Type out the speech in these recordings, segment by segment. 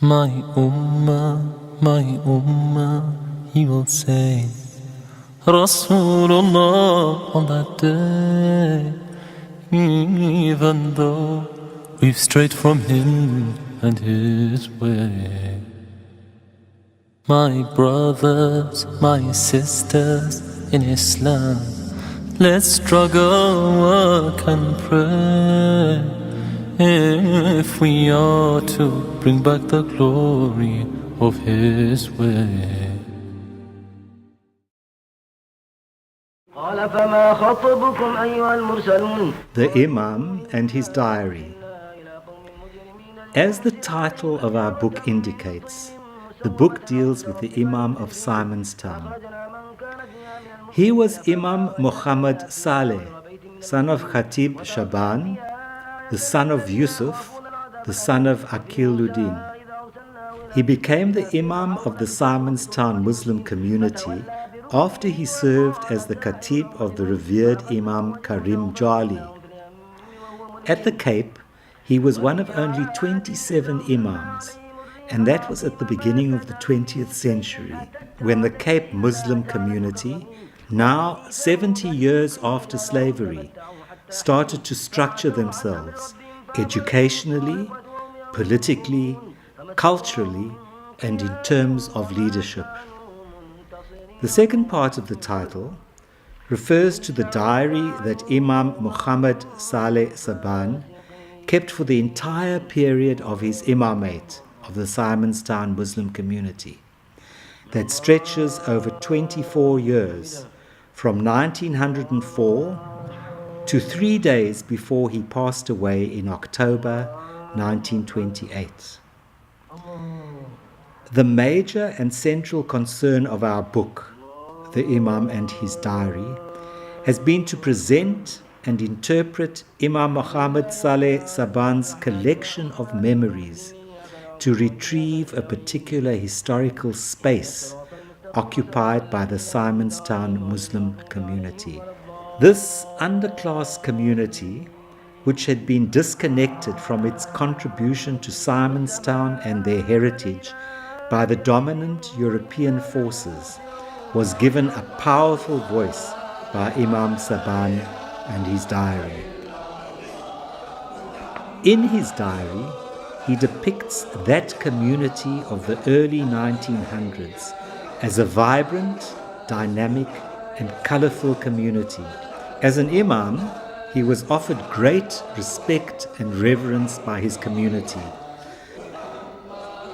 my ummah, he will say, Rasulullah on that day, even though we've strayed from him and his way. My brothers, my sisters in Islam, let's struggle, work and pray, if we are to bring back the glory of his way. The Imam and his diary. As the title of our book indicates, the book deals with the Imam of Simonstown. He was Imam Muhammad Saleh, son of Khatib Shaban, the son of Yusuf, the son of Aqiluddin. He became the Imam of the Simonstown Muslim community after he served as the Khatib of the revered Imam Karim Jali. At the Cape, he was one of only 27 Imams, and that was at the beginning of the 20th century, when the Cape Muslim community, now 70 years after slavery, started to structure themselves educationally, politically, culturally, and in terms of leadership. The second part of the title refers to the diary that Imam Muhammad Saleh Saban kept for the entire period of his imamate of the Simonstown Muslim community, that stretches over 24 years, from 1904 to 3 days before he passed away in October 1928. The major and central concern of our book, The Imam and His Diary, has been to present and interpret Imam Muhammad Saleh Saban's collection of memories, to retrieve a particular historical space occupied by the Simonstown Muslim community. This underclass community, which had been disconnected from its contribution to Simonstown and their heritage by the dominant European forces, was given a powerful voice by Imam Saban and his diary. In his diary, he depicts that community of the early 1900s as a vibrant, dynamic, and colorful community. As an Imam, he was offered great respect and reverence by his community.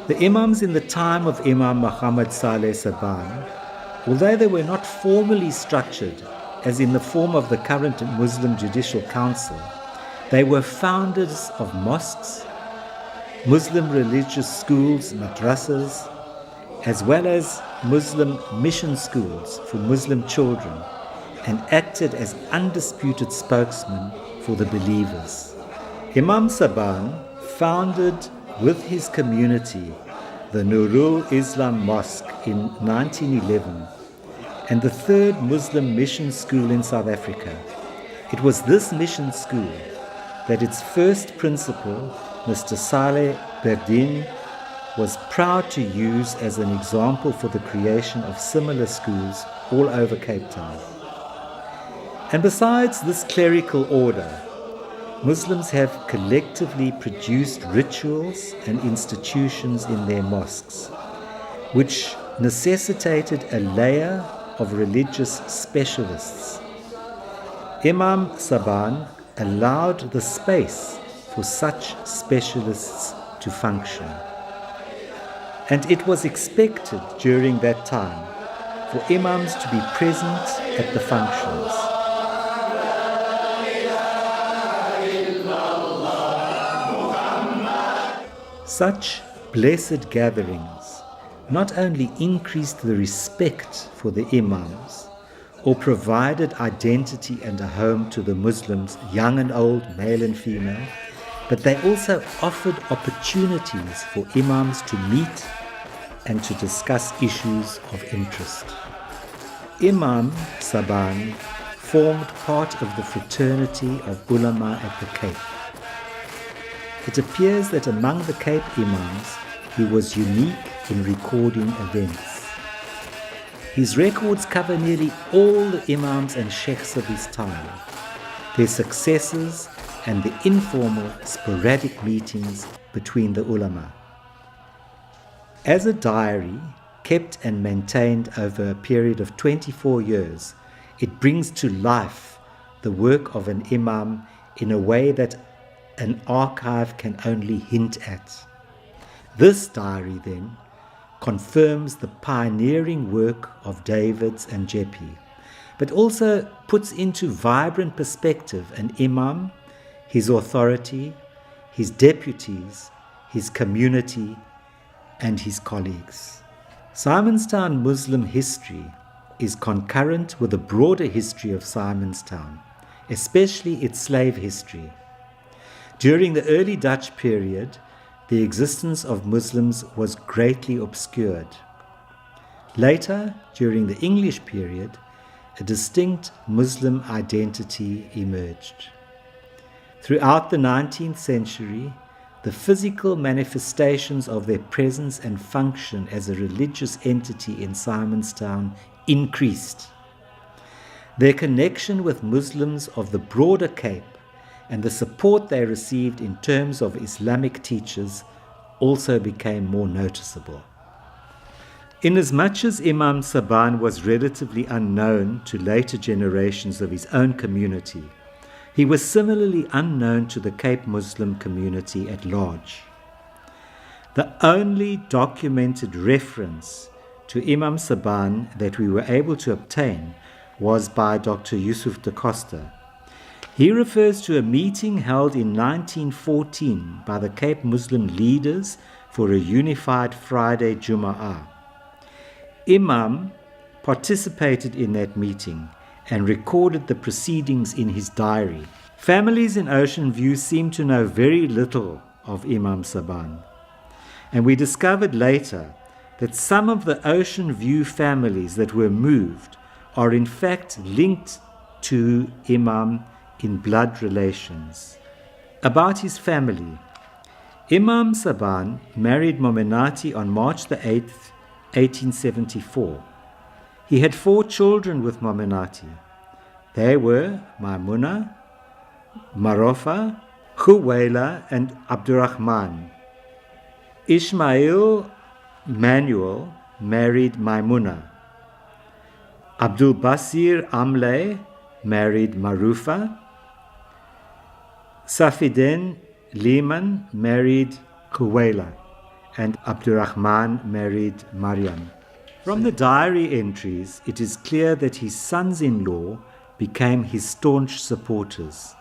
The Imams in the time of Imam Muhammad Saleh Saban, although they were not formally structured as in the form of the current Muslim Judicial Council, they were founders of mosques, Muslim religious schools, madrasas, as well as Muslim mission schools for Muslim children, and acted as undisputed spokesmen for the believers. Imam Saban founded with his community the Nurul Islam Mosque in 1911 and the third Muslim mission school in South Africa. It was this mission school that its first principal, Mr. Saleh Berdin, was proud to use as an example for the creation of similar schools all over Cape Town. And besides this clerical order, Muslims have collectively produced rituals and institutions in their mosques, which necessitated a layer of religious specialists. Imam Saban allowed the space for such specialists to function. And it was expected during that time for imams to be present at the functions. Such blessed gatherings not only increased the respect for the imams or provided identity and a home to the Muslims, young and old, male and female, but they also offered opportunities for imams to meet and to discuss issues of interest. Imam Saban formed part of the fraternity of ulama at the Cape. It appears that among the Cape imams, he was unique in recording events. His records cover nearly all the imams and sheikhs of his time, their successes and the informal, sporadic meetings between the ulama. As a diary, kept and maintained over a period of 24 years, it brings to life the work of an imam in a way that an archive can only hint at. This diary, then, confirms the pioneering work of Davids and Jeppe, but also puts into vibrant perspective an imam, his authority, his deputies, his community, and his colleagues. Simonstown Muslim history is concurrent with the broader history of Simonstown, especially its slave history. During the early Dutch period, the existence of Muslims was greatly obscured. Later, during the English period, a distinct Muslim identity emerged. Throughout the 19th century, the physical manifestations of their presence and function as a religious entity in Simonstown increased. Their connection with Muslims of the broader Cape and the support they received in terms of Islamic teachers also became more noticeable. Inasmuch as Imam Saban was relatively unknown to later generations of his own community, he was similarly unknown to the Cape Muslim community at large. The only documented reference to Imam Saban that we were able to obtain was by Dr. Yusuf da Costa. He refers to a meeting held in 1914 by the Cape Muslim leaders for a unified Friday Jum'ah. Imam participated in that meeting and recorded the proceedings in his diary. Families in Ocean View seem to know very little of Imam Saban, and we discovered later that some of the Ocean View families that were moved are in fact linked to Imam in blood relations. About his family, Imam Saban married Momenati on March the 8th, 1874. He had 4 children with Momenati. They were Maimuna, Marofa, Khuwaila, and Abdurrahman. Ismail Manuel married Maimuna. Abdul Basir Amle married Marufa. Safiden Liman married Khuwaila, and Abdurrahman married Maryam. From the diary entries, it is clear that his sons-in-law became his staunch supporters,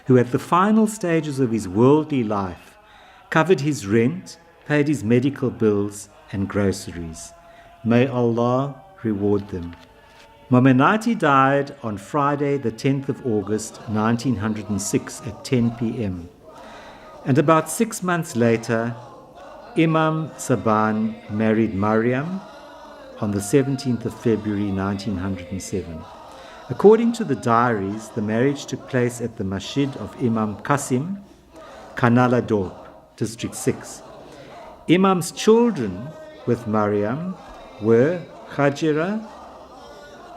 who at the final stages of his worldly life covered his rent, paid his medical bills and groceries. May Allah reward them. Momenati died on Friday the 10th of August 1906 at 10 p.m. And about 6 months later, Imam Saban married Maryam on the 17th of February 1907. According to the diaries, the marriage took place at the Masjid of Imam Qasim, Kanala Dorp, District 6. Imam's children with Maryam were Khajira,